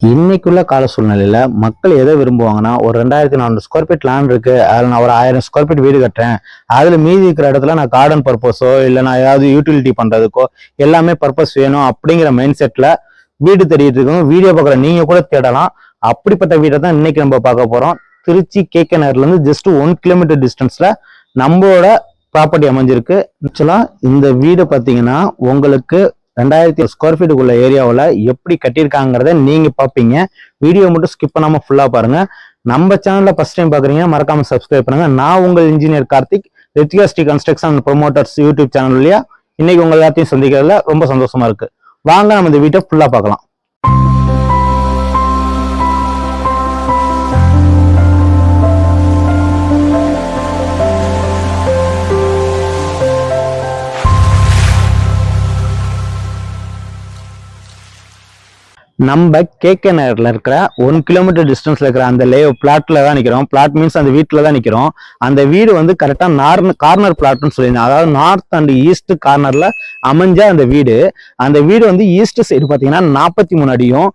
இன்னைக்குள்ள கால சூழ்நிலையில மக்கள் எதை விரும்புவாங்கன்னா, ஒரு 2400 ஸ்கொயர் ஃபீட் லேண்ட் இருக்கு, அதுல நான் ஒரு 1000 ஸ்கொயர் ஃபீட் வீடு கட்டுறேன், அதுல மீதி இருக்கிற இடத்துல நான் கார்டன் பர்பஸோ இல்ல நான் ஏதாவது யூட்டிலிட்டி பண்றதுக்கோ எல்லாமே பர்பஸ் வேணும் அப்படிங்கிற மைண்ட் செட்ல வீடு தேடிட்டு இருக்கோம். வீடியோ பார்க்குற நீங்க கூட தேடலாம். அப்படிப்பட்ட வீடை தான் இன்னைக்கு நம்ம பார்க்க போறோம். திருச்சி கேகே நகர்ல இருந்து ஜஸ்ட் 1 கிலோமீட்டர் டிஸ்டன்ஸ்ல நம்மளோட ப்ராப்பர்ட்டி அமைஞ்சிருக்கு. ஆக்சுவலா இந்த வீடு பாத்தீங்கன்னா உங்களுக்கு 2000 ஸ்கொயர் ஃபீட்டுக்குள்ள ஏரியாவில் எப்படி கட்டியிருக்காங்கிறத நீங்க பார்ப்பீங்க. வீடியோ மட்டும் ஸ்கிப் பண்ணாம ஃபுல்லா பாருங்க. நம்ம சேனல்ல ஃபர்ஸ்ட் டைம் பாக்குறீங்க, மறக்காம சப்ஸ்கிரைப் பண்ணுங்க. நான் உங்கள் engineer Karthik, Rithvika Sri construction and promoters YouTube channel வழியா இன்னைக்கு உங்க எல்லாத்தையும் சந்திக்கிறதுல ரொம்ப சந்தோஷமா இருக்கு. வாங்க நம்ம இந்த வீட்டை ஃபுல்லா பார்க்கலாம். நம்ம கேகே நகர்ல இருக்கிற 1 கிலோமீட்டர் டிஸ்டன்ஸ்ல இருக்கிற அந்த பிளாட்ல தான் நிக்கிறோம். பிளாட் மீன்ஸ் அந்த வீட்டுல தான் நிக்கிறோம். அந்த வீடு வந்து கரெக்டா கார்னர் பிளாட்னு சொல்லியிருந்தேன். அதாவது நார்த் அண்ட் ஈஸ்ட் கார்னர்ல அமைஞ்ச அந்த வீடு வந்து ஈஸ்ட் சைடு பாத்தீங்கன்னா 43 அடியும்,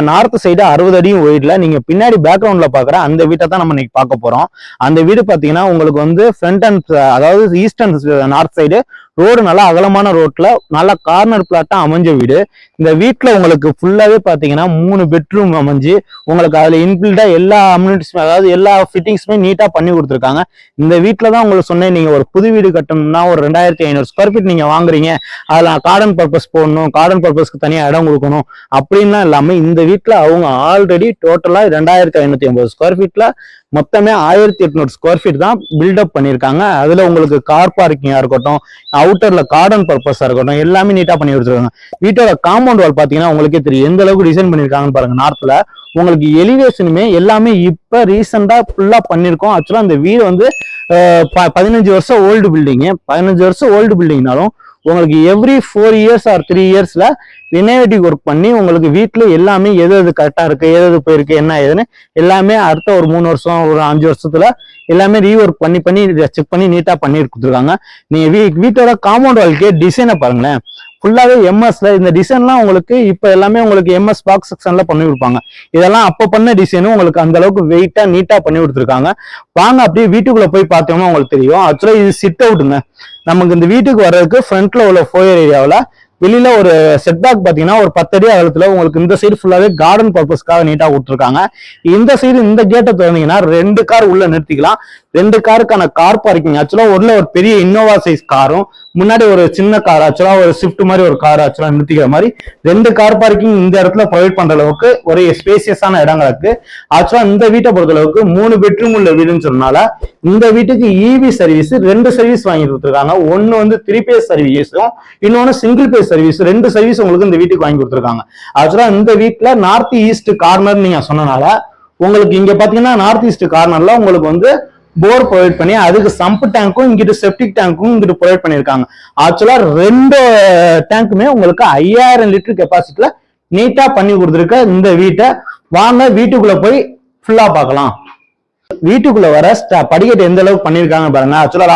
நார்த் சைடு 60 அடியும் ஒயிட்ல. நீங்க பின்னாடி பேக்ரவுண்ட்ல பாக்குற அந்த வீட்டை தான் நம்ம இன்னைக்கு பார்க்க போறோம். அந்த வீடு பாத்தீங்கன்னா உங்களுக்கு வந்து ஃப்ரண்ட் அண்ட் அதாவது east and north side road நல்லா அகலமான ரோட்ல நல்லா கார்னர் பிளாட்டா அமைஞ்ச வீடு. இந்த வீட்டுல உங்களுக்கு ஃபுல்லாவே பாத்தீங்கன்னா 3 பெட்ரூம் அமைஞ்சு உங்களுக்கு அதுல இன்பில்டா எல்லா அம்யூனிட்டிஸுமே அதாவது எல்லா ஃபிட்டிங்ஸுமே நீட்டா பண்ணி கொடுத்துருக்காங்க. இந்த வீட்டுல தான் உங்களுக்கு சொன்னேன், நீங்க ஒரு புது வீடு கட்டணும்னா ஒரு 2500 ஸ்கொயர் ஃபீட் நீங்க வாங்குறீங்க, அதுல கார்டன் பர்பஸ் போடணும், கார்டன் பர்பஸ்க்கு தனியா இடம் கொடுக்கணும் அப்படின்லாம் இல்லாம இந்த வீட்டுல அவங்க ஆல்ரெடி டோட்டலா 2550 ஸ்கொயர் ஃபீட்ல மொத்தமே 1800 ஸ்கொயர் ஃபீட் தான் பில்டப் பண்ணியிருக்காங்க. அதுல உங்களுக்கு கார் பார்க்கிங்கா இருக்கட்டும், அவுட்டர்ல கார்டன் பர்பஸா இருக்கட்டும், எல்லாமே நீட்டா பண்ணி கொடுத்துருக்காங்க. வீட்டோட காம்பவுண்ட் வால் பாத்தீங்கன்னா உங்களுக்கே தெரியும் எந்த அளவுக்கு டிசைன் பண்ணிருக்காங்கன்னு பாருங்க. நார்த்ல உங்களுக்கு எலிவேஷனுமே எல்லாமே இப்ப ரீசெண்டா ஃபுல்லா பண்ணிருக்கோம். ஆக்சுவலா அந்த வீடு வந்து 15 வருஷம் ஓல்டு பில்டிங். 15 வருஷம் ஓல்டு பில்டிங்னாலும் உங்களுக்கு எவ்ரி 4 இயர்ஸ் ஆர் 3 இயர்ஸ்ல ரினோவேட்டிவ் ஒர்க் பண்ணி உங்களுக்கு வீட்டுல எல்லாமே எது கரெக்டா இருக்கு, எது போயிருக்கு, என்ன ஏதுன்னு எல்லாமே அடுத்த ஒரு 3 வருஷம் ஒரு 5 வருஷத்துல எல்லாமே ரீஒர்க் பண்ணி செக் பண்ணி நீட்டா பண்ணி கொடுத்துருக்காங்க. நீங்க வீட்டோட காம்பவுண்ட் வால்க்கே டிசைனை பாருங்களேன், ஃபுல்லாவே எம்எஸ்ல இந்த டிசைன்லாம் உங்களுக்கு இப்ப எல்லாமே உங்களுக்கு எம்எஸ் பாக்ஸ் செக்ஷன்ல பண்ணி கொடுப்பாங்க. இதெல்லாம் அப்ப பண்ண டிசைனும் உங்களுக்கு அந்த அளவுக்கு வெயிட்டா நீட்டா பண்ணி கொடுத்துருக்காங்க. வாங்க அப்படியே வீட்டுக்குள்ள போய் பார்த்தோம்னா உங்களுக்கு தெரியும். ஆக்சுவலா இது சிட் அவுட்டுங்க. நமக்கு இந்த வீட்டுக்கு வர்றதுக்கு ஃப்ரண்ட்ல உள்ள ஃபோயர் ஏரியாவில் வெளியில ஒரு செட்பேக் பாத்தீங்கன்னா ஒரு 10 அடி அகலத்துல உங்களுக்கு இந்த சைடு ஃபுல்லாவே கார்டன் பர்பஸ்க்காக நீட்டா கொடுத்துருக்காங்க. இந்த சைடு இந்த கேட்டை திறந்தீங்கன்னா 2 கார் உள்ள நிறுத்திக்கலாம். 2 காருக்கான கார் பார்க்கிங் ஆக்சுவலா ஒரு பெரிய இன்னோவா சைஸ் காரும் முன்னாடி ஒரு சின்ன கார் ஆக்சுவலா ஒரு ஸ்விஃப்ட் மாதிரி ஒரு கார் ஆக்சுவலா நிறுத்திக்கிற மாதிரி 2 கார் பார்க்கிங் இந்த இடத்துல ப்ரொவைட் பண்ற அளவுக்கு ஒரு ஸ்பேசியஸான இடங்கள் இருக்கு. ஆக்சுவலா இந்த வீட்டை பொறுத்த அளவுக்கு 3 பெட்ரூம் உள்ள வீடுன்னு சொன்னால இந்த வீட்டுக்கு இவி சர்வீஸ் 2 சர்வீஸ் வாங்கி கொடுத்துருக்காங்க. ஒன்னு வந்து 3 பேஸ் சர்வீஸும், இன்னொன்னு சிங்கிள் பேஸ் சர்வீஸ். 2 சர்வீஸ் உங்களுக்கு இந்த வீட்டுக்கு வாங்கி கொடுத்துருக்காங்க. ஆக்சுவலா இந்த வீட்டுல நார்த் ஈஸ்ட் கார்னர் நீங்க சொன்னனால உங்களுக்கு இங்க பாத்தீங்கன்னா நார்த் ஈஸ்ட் கார்னர்ல உங்களுக்கு வந்து போர் ப்ரொவைட் பண்ணி அதுக்கு சம்ப் டேங்க்கும் இங்கிட்டு செப்டிக் டேங்க்கும் இங்கிட்டு ப்ரொவைட் பண்ணிருக்காங்க. ஆக்சுவலா 2 டேங்க்குமே உங்களுக்கு 5000 லிட்டர் கெப்பாசிட்டில நீட்டா பண்ணி கொடுத்துருக்க இந்த வீட்டை வாங்க வீட்டுக்குள்ள போய் ஃபுல்லா பார்க்கலாம். வீட்டுக்குள்ள வர படிக்கட்டு எந்த அளவுக்கு பண்ணிருக்காங்க பாருங்க. ஆக்சுவலா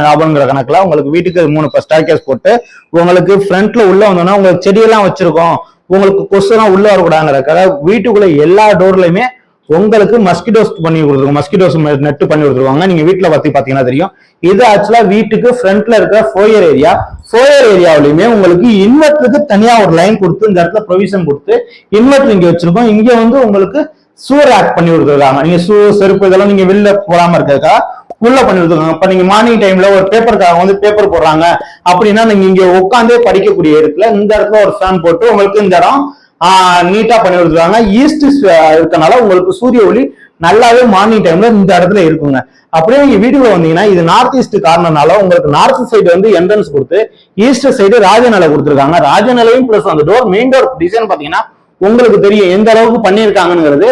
லாபங்கிற கணக்குல உங்களுக்கு வீட்டுக்கு 3 ஸ்டேர்கேஸ் போட்டு உங்களுக்கு ஃப்ரண்ட்ல உள்ள வந்தோம்னா உங்களுக்கு செடியெல்லாம் வச்சிருக்கோம், உங்களுக்கு கொசுலாம் உள்ள வரக்கூடாதுங்கிறதுக்காக வீட்டுக்குள்ள எல்லா டோர்லயுமே உங்களுக்கு மஸ்கிட்டோஸ் பண்ணி கொடுத்துருவோம். மஸ்கிட்டோஸ் நெட் பண்ணி கொடுத்துருவாங்க. நீங்க வீட்டுல பாத்தீங்கன்னா தெரியும். இது ஆக்சுவலா வீட்டுக்கு ஃப்ரண்ட்ல இருக்கிற ஃபோயர் ஏரியாவிலுமே உங்களுக்கு இன்வெர்டருக்கு தனியா ஒரு லைன் கொடுத்து இந்த இடத்துல ப்ரொவிஷன் கொடுத்து இன்வெர்டர் இங்க வச்சிருக்கோம். இங்க வந்து உங்களுக்கு சூர் ஆக்ட் பண்ணி கொடுத்துருக்காங்க. நீங்க செருப்பு இதெல்லாம் நீங்க வெளில போடாம இருக்கா உள்ள பண்ணி கொடுத்துருக்காங்க. இப்ப நீங்க மார்னிங் டைம்ல ஒரு பேப்பருக்காக வந்து பேப்பர் போடுறாங்க அப்படின்னா நீங்க இங்க உட்காந்தே படிக்கக்கூடிய இடத்துல இந்த இடத்துல ஒரு ஃபேன் போட்டு உங்களுக்கு இந்த இடம் நீட்டா பண்ணி கொடுத்துருக்காங்க. ஈஸ்ட் இருக்கனால உங்களுக்கு சூரிய ஒளி நல்லாவே மார்னிங் டைம்ல இந்த இடத்துல இருக்குங்க. அப்படியே நீங்க வீட்டுக்குள்ள வந்தீங்கன்னா இது நார்த் ஈஸ்ட் கார்னர்னால உங்களுக்கு நார்த் சைடு வந்து என்ட்ரன்ஸ் கொடுத்து ஈஸ்ட் சைடு ராஜநிலை கொடுத்துருக்காங்க. ராஜநிலையும் பிளஸ் அந்த டோர் மெயின் டோர் டிசைன் பாத்தீங்கன்னா உங்களுக்கு தெரியும் எந்த அளவுக்கு பண்ணிருக்காங்கிறது.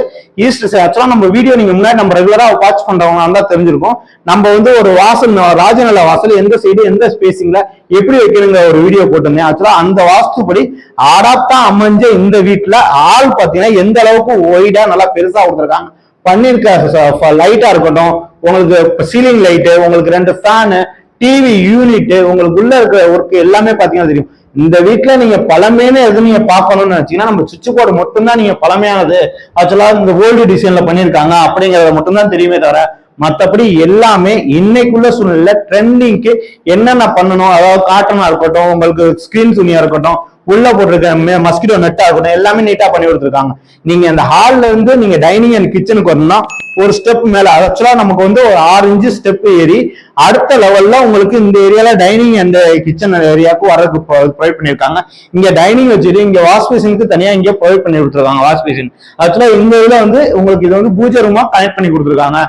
ஈஸ்ட் ஆக்சுவலா நம்ம வீடியோ நீங்க முன்னாடி நம்ம ரெகுலரா வாட்ச் பண்றவங்க இருந்தா தெரிஞ்சிருக்கும். நம்ம வந்து ஒரு வாசல் ராஜநிலை வாசல் எந்த சைடு எந்த ஸ்பேசிங்ல எப்படி வைக்கணுங்க ஒரு வீடியோ போட்டிருந்தேன். ஆக்சுவலா அந்த வாஸ்துப்படி ஆடாப்டா அமைஞ்ச இந்த வீட்டுல ஆள் பாத்தீங்கன்னா எந்த அளவுக்கு ஒய்டா நல்லா பெருசா கொடுத்துருக்காங்க. பண்ணிருக்க லைட்டா இருக்கட்டும், உங்களுக்கு சீலிங் லைட்டு, உங்களுக்கு 2 ஃபேனு, டிவி யூனிட், உங்களுக்கு உள்ள இருக்கிற ஒர்க் எல்லாமே பாத்தீங்கன்னா தெரியும். இந்த வீட்டுல நீங்க பழமையான எது நீங்க பாக்கணும்னு நினைச்சீங்கன்னா நம்ம சுவிட்ச் போர்டு மட்டும்தான் நீங்க பழமையானது ஆக்சுவலா இந்த ஓல்டு டிசைன்ல பண்ணிருக்காங்க அப்படிங்கறத மட்டும்தான் தெரியுமே தவிர மத்தபடி எல்லாமே இன்னைக்குள்ள சூழ்நிலை ட்ரெண்டிங்க்கு என்னென்ன பண்ணணும், அதாவது காட்டனா இருக்கட்டும், உங்களுக்கு ஸ்கிரீன் துணியா இருக்கட்டும், உள்ள போட்டிருக்க மஸ்கிட்டோ நெட்டா இருக்கட்டும், எல்லாமே நீட்டா பண்ணி கொடுத்துருக்காங்க. நீங்க அந்த ஹால்ல இருந்து நீங்க டைனிங் அண்ட் கிச்சனுக்கு வரணும்னா ஒரு ஸ்டெப் மேல, ஆக்சுவலா நமக்கு வந்து ஒரு 6 இன்ச்சு ஸ்டெப் ஏறி அடுத்த லெவல்ல உங்களுக்கு இந்த ஏரியால டைனிங் அண்ட் கிச்சன் ஏரியாவுக்கு வரதுக்கு ப்ரொவைட் பண்ணிருக்காங்க. இங்க டைனிங் வச்சுட்டு இங்க வாஷ் பேசினுக்கு தனியா இங்க ப்ரொவைட் பண்ணி கொடுத்துருக்காங்க. வாஷ் பேசின் ஆக்சுவலா இந்த இதுல வந்து உங்களுக்கு இது வந்து பூஜை ரூமா கனெக்ட் பண்ணி கொடுத்துருக்காங்க.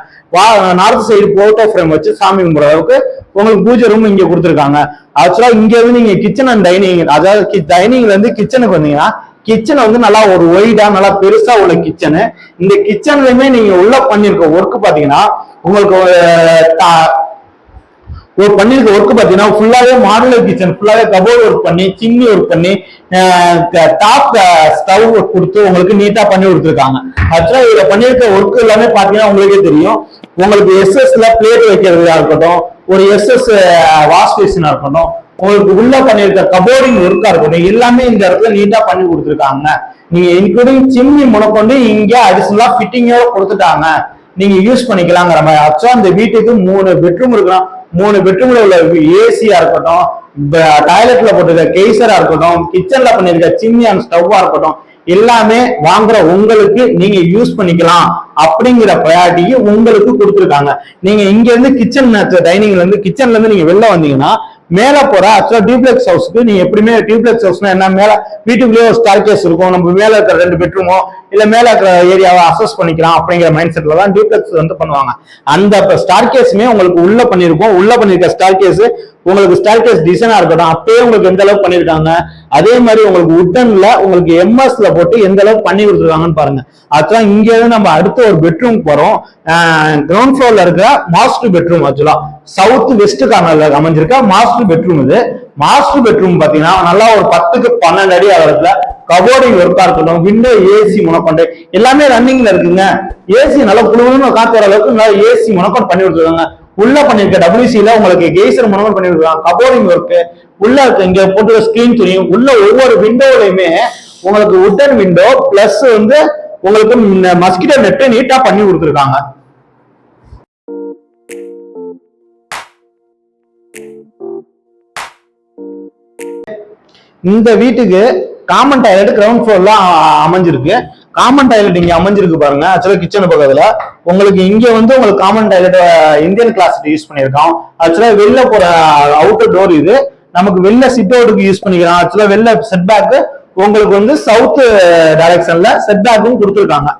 நார்த் சைடு போட்டோ ஃப்ரேம் வச்சு சாமி கும்பிடுற அளவுக்கு உங்களுக்கு பூஜை ரூம் இங்க கொடுத்துருக்காங்க. ஆக்சுவலா இங்க வந்து நீங்க கிச்சன் அண்ட் டைனிங், அதாவது டைனிங்ல இருந்து கிச்சனுக்கு வந்தீங்கன்னா கிச்சன் வந்து நல்லா ஒரு ஒய்டா நல்லா பெருசா உள்ள கிச்சனு. இந்த கிச்சன்லயுமே நீங்க உள்ள பண்ணிருக்க ஒர்க் பாத்தீங்கன்னா உங்களுக்கு ஒரு பண்ணிருக்க ஒர்க் பாத்தீங்கன்னா ஃபுல்லாவே மாடுலர் கிச்சன், ஃபுல்லாவே கபோர்ட் ஒர்க் பண்ணி சிம்னி ஒர்க் பண்ணி டாப் ஸ்டவ் கொடுத்து உங்களுக்கு நீட்டா பண்ணி கொடுத்துருக்காங்க. ஆக்சுவலா இதுல பண்ணிருக்க ஒர்க் எல்லாமே பாத்தீங்கன்னா உங்களுக்கே தெரியும். உங்களுக்கு எஸ்எஸ்ல பிளேட் வைக்கிறதா இருக்கட்டும், ஒரு எஸ்எஸ் வாஷ் பேசினா இருக்கட்டும், உங்களுக்கு உள்ள பண்ணிருக்க கபோர்டிங் ஒர்க்கா இருக்கட்டும், எல்லாமே இந்த இடத்துல நீட்டா பண்ணி கொடுத்துருக்காங்க. நீங்க இன்க்ளூடிங் சிம்னி முனக்கொண்டு இங்க அடிஷனலா ஃபிட்டிங்கோட கொடுத்துட்டாங்க, நீங்க யூஸ் பண்ணிக்கலாங்கிற மாதிரி. ஆக்சுவலா இந்த வீட்டுக்கு 3 பெட்ரூம் இருக்கலாம். 3 பெட்ரூம்ல உள்ள ஏசியா இருக்கட்டும், டாய்லெட்ல போட்டிருக்க கெய்சரா இருக்கட்டும், கிச்சன்ல பண்ணிருக்க சிம்னி அண்ட் ஸ்டவ்வா இருக்கட்டும், எல்லாமே வாங்குற உங்களுக்கு நீங்க யூஸ் பண்ணிக்கலாம் அப்படிங்கிற ப்ரையாரிட்டி உங்களுக்கு கொடுத்துருக்காங்க. நீங்க இங்க இருந்து கிச்சன் டைனிங்ல இருந்து கிச்சன்ல இருந்து நீங்க வெளில வந்தீங்கன்னா மேல போற ஆக்சுவலா டியூப்ளெக்ஸ் ஹவுஸ்க்கு நீங்க எப்படியுமே டியூப்ளெக்ஸ் ஹவுஸ்னா என்ன, மேல வீட்டுக்குள்ளேயே ஒரு ஸ்டார் கேஸ் இருக்கும், நம்ம மேல இருக்கிற 2 பெட்ரூமோ இல்ல மேல இருக்கிற ஏரியாவை அசஸ் பண்ணிக்கலாம் அப்படிங்கிற மைண்ட் செட்ல தான் டியூப்ளெக்ஸ் வந்து பண்ணுவாங்க. அந்த ஸ்டார் கேஸுமே உங்களுக்கு உள்ள பண்ணிருக்கோம். உள்ள பண்ணிருக்க ஸ்டார் கேஸ் உங்களுக்கு ஸ்டார் கேஸ் டிசைனா இருக்கட்டும், அப்பயே உங்களுக்கு எந்த அளவுக்கு பண்ணிருக்காங்க. அதே மாதிரி உங்களுக்கு உட்டன்ல உங்களுக்கு எம்எஸ்ல போட்டு எந்த அளவுக்கு பண்ணி கொடுத்துருக்காங்கன்னு பாருங்க. ஆக்சுவலா இங்க இருந்து நம்ம அடுத்த ஒரு பெட்ரூம் போறோம். கிரவுண்ட் ஃப்ளோர்ல இருக்கிற மாஸ்டர் பெட்ரூம், ஆக்சுவலா சவுத் வெஸ்ட் கார்னர்ல அமைஞ்சிருக்க மாஸ்டர் பெட்ரூம். இது மாஸ்டர் பெட்ரூம் பாத்தீங்கன்னா நல்லா ஒரு 10க்கு 12 அடி அளவுல கபோர்டிங் ஒர்க்கா இருக்கட்டும், விண்டோ ஏசி முனக்கொண்டு எல்லாமே ரன்னிங்ல இருக்குங்க. ஏசி நல்லா குழுன்னு காத்து வர அளவுக்கு நல்லா ஏசி முனக்கொண்டு பண்ணி கொடுத்துருக்காங்க. உள்ள பண்ணிருக்க டபிள்யூசில உங்களுக்கு கெய்சர் முனக்கொண்டு பண்ணி கொடுத்துருக்காங்க. கபோர்டிங் ஒர்க் உள்ள இருக்கு, இங்க போட்டு ஸ்கிரீன் துணியும் உள்ள ஒவ்வொரு விண்டோலையுமே உங்களுக்கு உட்டன் விண்டோ பிளஸ் வந்து உங்களுக்கு மஸ்கிட்டோ நெட் நீட்டா பண்ணி கொடுத்துருக்காங்க. இந்த வீட்டுக்கு காமன் டாய்லெட் கிரவுண்ட் ஃப்ளோர்ல அமைஞ்சிருக்கு. காமன் டாய்லெட் இங்க அமைஞ்சிருக்கு பாருங்க. ஆக்சுவலா கிச்சன் பக்கத்துல உங்களுக்கு இங்க வந்து உங்களுக்கு காமன் டாய்லெட் இந்தியன் கிளாஸ் யூஸ் பண்ணிருக்கோம். ஆக்சுவலா வெளில போற அவுட்டர் டோர் இது, நமக்கு வெளில சிட் அவுட்டுக்கு யூஸ் பண்ணிக்கலாம். ஆக்சுவலா வெளில செட் பேக் உங்களுக்கு வந்து சவுத் டைரக்ஷன்ல செட் பேக்கும் கொடுத்துருக்காங்க.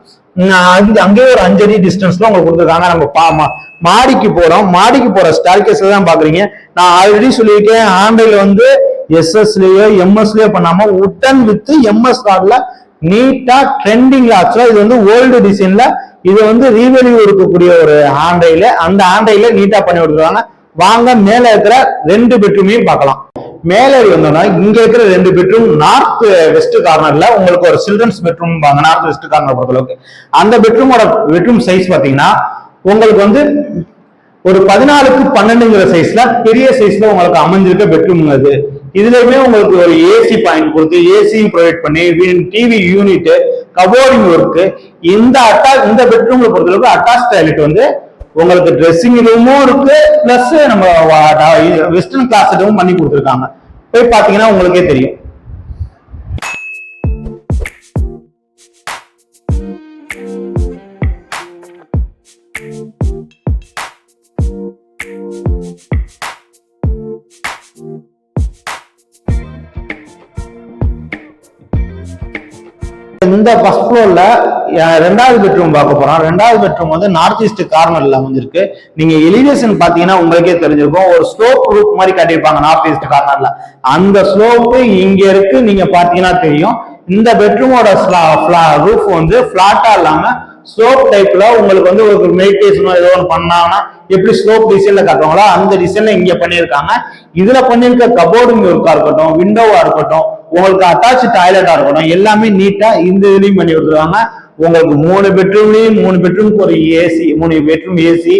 அங்கேயே ஒரு 5 அடி டிஸ்டன்ஸ்ல உங்களுக்கு கொடுத்துருக்காங்க. நம்ம மாடிக்கு போறோம். மாடிக்கு போற ஸ்டேர்கேஸ்ல தான் பாக்குறீங்க. நான் ஆல்ரெடி சொல்லியிருக்கேன், ஆண்ட்ராய்டுல வந்து எஸ்எஸ்லயோ எம்எஸ்லயோ பண்ணாம உட்டன் வித் எம்எஸ் கார்டுல நீட்டா ட்ரெண்டிங்ல. ஆக்சுவலா இது வந்து ஓல்டு டிசைன்ல, இது வந்து ரீவெல்யூ இருக்கக்கூடிய ஒரு ஆண்ட்ராய்டுல, அந்த ஆண்ட்ராய்டுல நீட்டா பண்ணி கொடுத்துருக்காங்க. வாங்க மேல இருக்கிற 2 பெட்ரூமையும் பார்க்கலாம். மேல வந்தோம்னா இங்க இருக்கிற 2 பெட்ரூம் நார்த் வெஸ்ட் கார்னர்ல உங்களுக்கு ஒரு சில்ட்ரன்ஸ் பெட்ரூம் பாங்க. நார்த் வெஸ்ட் கார்னர் பொறுத்தளவுக்கு அந்த பெட்ரூம் சைஸ் பாத்தீங்கன்னா உங்களுக்கு வந்து ஒரு 14க்கு 12ங்கிற சைஸ்ல பெரிய சைஸ்ல உங்களுக்கு அமைஞ்சிருக்க பெட்ரூம். அது இதுலயுமே உங்களுக்கு ஒரு ஏசி பாயிண்ட் கொடுத்து ஏசி ப்ரொவைட் பண்ணி டிவி யூனிட் கபோர்டிங் ஒர்க். இந்த பெட்ரூம்ல பொறுத்தளவுக்கு அட்டாச் டாய்லெட் வந்து உங்களுக்கு ட்ரெஸ்ஸிங் ரூமும் இருக்கு, பிளஸ் நம்ம வெஸ்டர்ன் கிளாஸும் பண்ணி கொடுத்துருக்காங்க. போய் பாத்தீங்கன்னா உங்களுக்கே தெரியும். இந்த ஃபர்ஸ்ட் ஃப்ளோர்ல 2வது பெட்ரூம் பார்க்க போறோம். 2வது பெட்ரூம் வந்து நார்த் ஈஸ்ட் கார்னர்ல அமைஞ்சிருக்கு. நீங்க எலிவேஷன் பாத்தீங்கன்னா உங்களுக்கே தெரிஞ்சிருக்கும், ஒரு ஸ்லோப் ரூப் மாதிரி காட்டியிருப்பாங்க நார்த் ஈஸ்ட் கார்னர்ல. அந்த ஸ்லோப்பு இங்க இருக்கு, நீங்க பாத்தீங்கன்னா தெரியும். இந்த பெட்ரூமோட ரூஃப் வந்து பிளாட்டா இல்லாம ஸ்லோப் டைப்ல உங்களுக்கு வந்து ஒரு மெடிடேஷனோ ஏதோ ஒன்று பண்ணாங்கன்னா எப்படி ஸ்லோப் டிசைன்ல காட்டுவாங்களோ அந்த டிசைன்ல இங்க பண்ணியிருக்காங்க. இதுல பண்ணிருக்க கபோர்டிங் ஒர்க்கா இருக்கட்டும், விண்டோவா இருக்கட்டும், உங்களுக்கு அட்டாச் டாய்லெட்டா இருக்கட்டும், எல்லாமே நீட்டா இந்த இதுலயும் பண்ணி கொடுத்துருவாங்க. உங்களுக்கு 3 பெட்ரூம்லயும் 3 பெட்ரூம்க்கு ஒரு ஏசி, 3 பெட்ரூம் ஏசி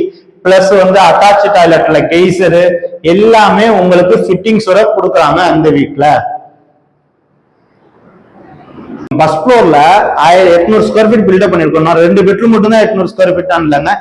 பிளஸ் வந்து அட்டாச் டாய்லெட்ல கெய்சரு எல்லாமே உங்களுக்கு ஃபிட்டிங்ஸோட கொடுக்குறாங்க அந்த வீட்ல. ஃபர்ஸ்ட் ஃப்ளோர்ல 1800 ஸ்கொயர் ஃபீட் பில்டப் பண்ணிருக்கோம். 2 பெட்ரூம் மட்டும் தான் 800 ஸ்கொயர் ஃபீட் இல்லைங்க.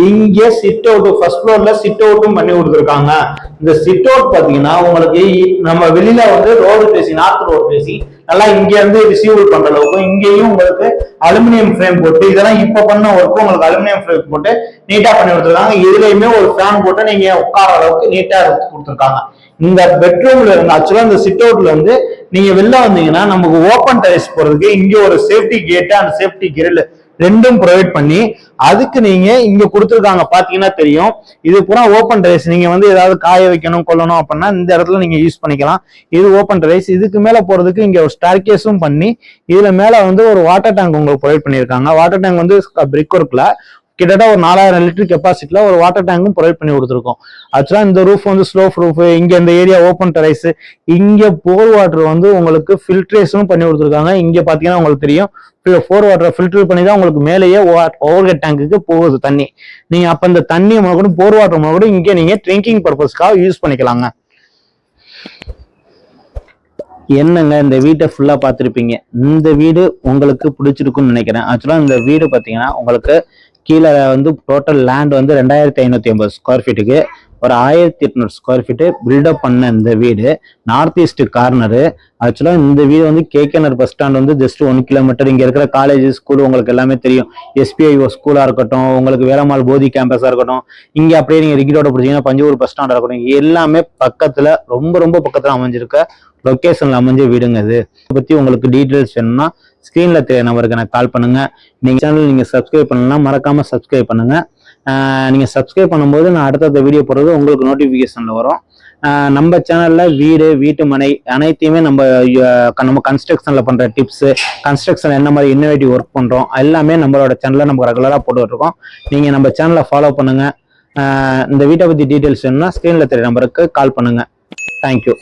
இங்கே சிட் அவுட் ஃபர்ஸ்ட் ஃப்ளோர்ல சிட் அவுட்டும் பண்ணி கொடுத்துருக்காங்க. இந்த சிட் அவுட் பாத்தீங்கன்னா உங்களுக்கு நம்ம வெளியில வந்து ரோடு பேசி நார்த் ரோடு பேசி நல்லா இங்க இருந்து ரிசீவ் பண்ற அளவுக்கு இங்கேயும் உங்களுக்கு அலுமினியம் ஃப்ரேம் போட்டு இதெல்லாம் இப்ப பண்ண ஒர்க்கு உங்களுக்கு அலுமினியம் ஃப்ரேம் போட்டு நீட்டா பண்ணி கொடுத்துருக்காங்க. இதுலயுமே ஒரு ஃபேன் போட்டு நீங்க உட்கார அளவுக்கு நீட்டா கொடுத்துருக்காங்க. இந்த பெட்ரூம்ல இருந்து ஆக்சுவலா இந்த சிட் அவுட்ல வந்து நீங்க வெளில வந்தீங்கன்னா நமக்கு ஓப்பன் டெரஸ் போறதுக்கு இங்க ஒரு safety gate and safety grill ரெண்டும் ப்ரொவைட் பண்ணி அதுக்கு நீங்க இங்க கொடுத்துருக்காங்க. பாத்தீங்கன்னா தெரியும் இது பூரா ஓப்பன் டெரஸ். நீங்க வந்து ஏதாவது காய வைக்கணும் கொள்ளணும் அப்படின்னா இந்த இடத்துல நீங்க யூஸ் பண்ணிக்கலாம். இது ஓப்பன் டெரஸ். இதுக்கு மேல போறதுக்கு இங்க ஒரு ஸ்டார்கேஸும் பண்ணி இதுல மேல வந்து ஒரு வாட்டர் டேங்க் உங்களுக்கு ப்ரொவைட் பண்ணிருக்காங்க. வாட்டர் டேங்க் வந்து பிரிக் ஒர்க்ல கிட்டத்தட்ட ஒரு 4000 லிட்டர் கெப்பாசிட்டில ஒரு வாட்டர் டேங்கும் ப்ரொவைட் பண்ணி கொடுத்துருக்கோம். ஆக்சுவலா இந்த ரூஃப் வந்து ஸ்லோப் ரூஃப். இங்க இந்த ஏரியா ஓப்பன் டெரைஸ். இங்க போர் வாட்டர் வந்து உங்களுக்கு ஃபில்ட்ரேஷனும் பண்ணி கொடுத்துருக்காங்க. இங்க பாத்தீங்கன்னா உங்களுக்கு தெரியும் போர் வாட்டரை ஃபில்டர் பண்ணி தான் உங்களுக்கு மேலேயே ஓவர்ஹெட் டேங்குக்கு போகுது தண்ணி. நீங்க அப்ப இந்த தண்ணி கூட போர் வாட்டர் கூட இங்க நீங்க ட்ரிங்கிங் பர்பஸ்க்காக யூஸ் பண்ணிக்கலாங்க. என்னங்க இந்த வீட்டை ஃபுல்லா பார்த்துருப்பீங்க. இந்த வீடு உங்களுக்கு பிடிச்சிருக்குன்னு நினைக்கிறேன். ஆக்சுவலா இந்த வீடு பாத்தீங்கன்னா உங்களுக்கு கீழே வந்து டோட்டல் லேண்ட் வந்து 2550 ஸ்கொயர் ஃபீட்டுக்கு ஒரு 1800 ஸ்கொயர் ஃபீட்டு பில்டப் பண்ண இந்த வீடு நார்த் ஈஸ்ட் கார்னரு. ஆக்சுவலா இந்த வீடு வந்து கேகேஆர் பஸ் ஸ்டாண்ட் வந்து ஜஸ்ட் 1 கிலோமீட்டர். இங்க இருக்கிற காலேஜ் ஸ்கூல் உங்களுக்கு எல்லாமே தெரியும். SPIO ஸ்கூலா இருக்கட்டும், உங்களுக்கு வேலம்மாள் போதி கேம்பஸா இருக்கட்டும், இங்க அப்படியே நீங்க ரிகிரோட பிடிச்சீங்கன்னா பஞ்சூர் பஸ் ஸ்டாண்டா இருக்கட்டும், எல்லாமே பக்கத்துல ரொம்ப ரொம்ப பக்கத்துல அமைஞ்சிருக்க லொக்கேஷன்ல அமைஞ்ச வீடுங்க. இது பத்தி உங்களுக்கு டீடைல்ஸ் வேணும்னா ஸ்கிரீன்ல தெரிய நம்பருக்கு எனக்கு கால் பண்ணுங்க. நீங்க சேனல் நீங்க சப்ஸ்கிரைப் பண்ணலாம், மறக்காம சப்ஸ்கிரைப் பண்ணுங்க. நீங்க சப்ஸ்கிரைப் பண்ணும்போது நான் அடுத்த வீடியோ போடுறது உங்களுக்கு நோட்டிபிகேஷன்ல வரும். நம்ம சேனல்ல வீடு வீட்டு மனை அனைத்தையுமே நம்ம கன்ஸ்ட்ரக்ஷன்ல பண்ற டிப்ஸ், கன்ஸ்ட்ரக்ஷன் என்ன மாதிரி இன்னோவேட்டிவ் ஒர்க் பண்றோம் எல்லாமே நம்மளோட சேனல்ல நம்ம ரெகுலரா போட்டுட்டு இருக்கோம். நீங்க நம்ம சேனலை ஃபாலோ பண்ணுங்க. இந்த வீட்டை பத்தி டீடைல்ஸ் வேணும்னா ஸ்கிரீன்ல தெரிய நம்பருக்கு கால் பண்ணுங்க. தேங்க்யூ.